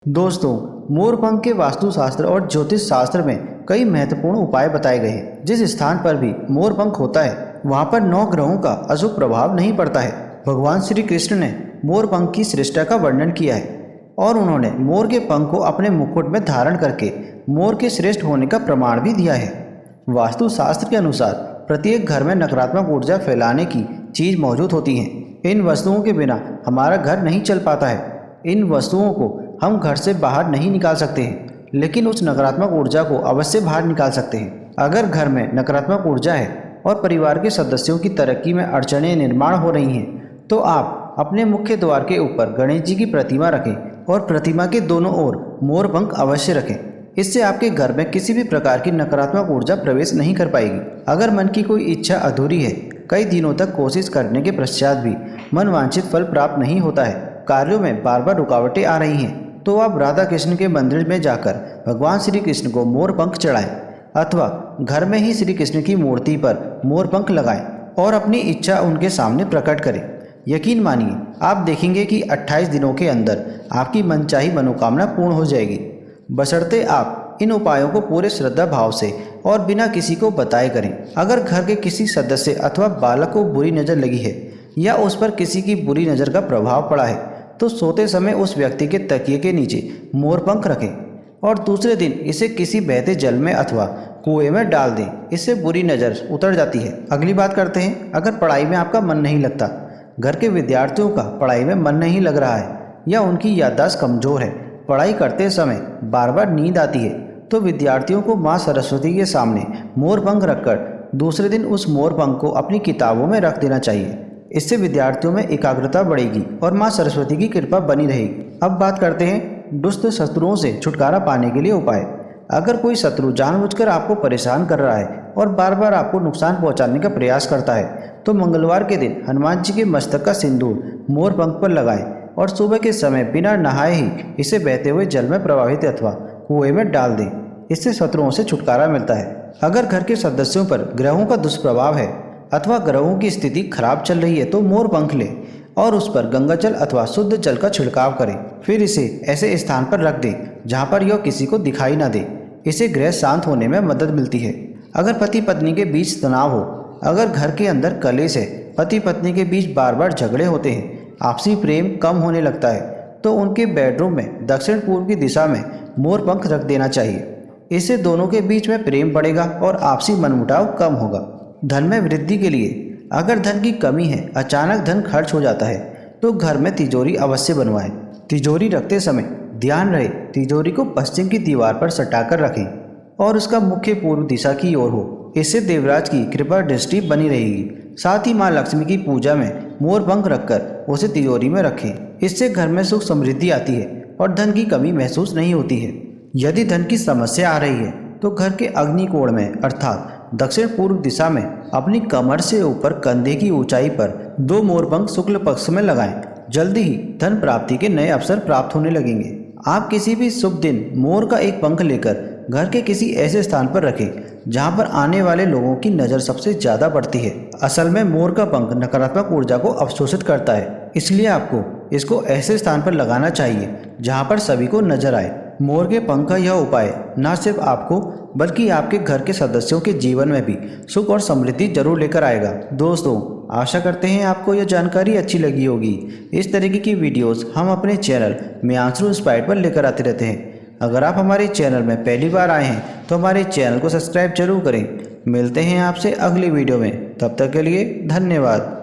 दोस्तों, मोरपंख के वास्तुशास्त्र और ज्योतिष शास्त्र में कई महत्वपूर्ण उपाय बताए गए हैं। जिस स्थान पर भी मोरपंख होता है वहां पर 9 ग्रहों का अशुभ प्रभाव नहीं पड़ता है। भगवान श्री कृष्ण ने मोरपंख की श्रेष्ठता का वर्णन किया है और उन्होंने मोर के पंख को अपने मुकुट में धारण करके मोर के श्रेष्ठ होने का प्रमाण भी दिया है। वास्तुशास्त्र के अनुसार प्रत्येक घर में नकारात्मक ऊर्जा फैलाने की चीज मौजूद होती है। इन वस्तुओं के बिना हमारा घर नहीं चल पाता है। इन वस्तुओं को हम घर से बाहर नहीं निकाल सकते हैं, लेकिन उस नकारात्मक ऊर्जा को अवश्य बाहर निकाल सकते हैं। अगर घर में नकारात्मक ऊर्जा है और परिवार के सदस्यों की तरक्की में अड़चनें निर्माण हो रही हैं, तो आप अपने मुख्य द्वार के ऊपर गणेश जी की प्रतिमा रखें और प्रतिमा के दोनों ओर मोरपंख अवश्य रखें। इससे आपके घर में किसी भी प्रकार की नकारात्मक ऊर्जा प्रवेश नहीं कर पाएगी। अगर मन की कोई इच्छा अधूरी है, कई दिनों तक कोशिश करने के पश्चात भी मनवांछित फल प्राप्त नहीं होता है, कार्यों में बार बार रुकावटें आ रही हैं, तो आप राधा कृष्ण के मंदिर में जाकर भगवान श्री कृष्ण को मोरपंख चढ़ाएं अथवा घर में ही श्री कृष्ण की मूर्ति पर मोरपंख लगाएं और अपनी इच्छा उनके सामने प्रकट करें। यकीन मानिए, आप देखेंगे कि 28 दिनों के अंदर आपकी मनचाही मनोकामना पूर्ण हो जाएगी, बशर्ते आप इन उपायों को पूरे श्रद्धा भाव से और बिना किसी को बताए करें। अगर घर के किसी सदस्य अथवा बालक को बुरी नज़र लगी है या उस पर किसी की बुरी नज़र का प्रभाव पड़ा है, तो सोते समय उस व्यक्ति के तकिए के नीचे मोरपंख रखें और दूसरे दिन इसे किसी बहते जल में अथवा कुएं में डाल दें। इससे बुरी नज़र उतर जाती है। अगली बात करते हैं, अगर पढ़ाई में आपका मन नहीं लगता, घर के विद्यार्थियों का पढ़ाई में मन नहीं लग रहा है या उनकी याददाश्त कमज़ोर है, पढ़ाई करते समय बार बार नींद आती है, तो विद्यार्थियों को माँ सरस्वती के सामने मोरपंख रखकर दूसरे दिन उस मोरपंख को अपनी किताबों में रख देना चाहिए। इससे विद्यार्थियों में एकाग्रता बढ़ेगी और माँ सरस्वती की कृपा बनी रहेगी। अब बात करते हैं दुष्ट शत्रुओं से छुटकारा पाने के लिए उपाय। अगर कोई शत्रु जानबूझकर आपको परेशान कर रहा है और बार बार आपको नुकसान पहुंचाने का प्रयास करता है, तो मंगलवार के दिन हनुमान जी के मस्तक का सिंदूर मोरपंख पर लगाएं और सुबह के समय बिना नहाए ही इसे बहते हुए जल में प्रवाहित अथवा कुएं में डाल दें। इससे शत्रुओं से छुटकारा मिलता है। अगर घर के सदस्यों पर ग्रहों का दुष्प्रभाव है अथवा ग्रहों की स्थिति खराब चल रही है, तो मोरपंख लें और उस पर गंगा जल अथवा शुद्ध जल का छिड़काव करें। फिर इसे ऐसे स्थान पर रख दें जहां पर यह किसी को दिखाई ना दे। इससे ग्रह शांत होने में मदद मिलती है। अगर पति पत्नी के बीच तनाव हो, अगर घर के अंदर कलेश है, पति पत्नी के बीच बार बार झगड़े होते हैं, आपसी प्रेम कम होने लगता है, तो उनके बेडरूम में दक्षिण पूर्व की दिशा में मोरपंख रख देना चाहिए। इससे दोनों के बीच में प्रेम बढ़ेगा और आपसी मनमुटाव कम होगा। धन में वृद्धि के लिए, अगर धन की कमी है, अचानक धन खर्च हो जाता है, तो घर में तिजोरी अवश्य बनवाएं। तिजोरी रखते समय ध्यान रहे तिजोरी को पश्चिम की दीवार पर सटाकर रखें और उसका मुख्य पूर्व दिशा की ओर हो। इससे देवराज की कृपा दृष्टि बनी रहेगी। साथ ही माँ लक्ष्मी की पूजा में मोरपंख रखकर उसे तिजोरी में रखें। इससे घर में सुख समृद्धि आती है और धन की कमी महसूस नहीं होती है। यदि धन की समस्या आ रही है, तो घर के अग्निकोण में अर्थात दक्षिण पूर्व दिशा में अपनी कमर से ऊपर कंधे की ऊंचाई पर 2 मोरपंख शुक्ल पक्ष में लगाएं। जल्दी ही धन प्राप्ति के नए अवसर प्राप्त होने लगेंगे। आप किसी भी शुभ दिन मोर का एक पंख लेकर घर के किसी ऐसे स्थान पर रखें जहां पर आने वाले लोगों की नज़र सबसे ज़्यादा पड़ती है। असल में मोर का पंख नकारात्मक ऊर्जा को अवशोषित करता है, इसलिए आपको इसको ऐसे स्थान पर लगाना चाहिए जहां पर सभी को नजर आए। मोर के पंख का यह उपाय न सिर्फ आपको बल्कि आपके घर के सदस्यों के जीवन में भी सुख और समृद्धि जरूर लेकर आएगा। दोस्तों, आशा करते हैं आपको यह जानकारी अच्छी लगी होगी। इस तरीके की वीडियोस हम अपने चैनल मियांशु इंस्पायर्ड पर लेकर आते रहते हैं। अगर आप हमारे चैनल में पहली बार आए हैं तो हमारे चैनल को सब्सक्राइब जरूर करें। मिलते हैं आपसे अगली वीडियो में, तब तक के लिए धन्यवाद।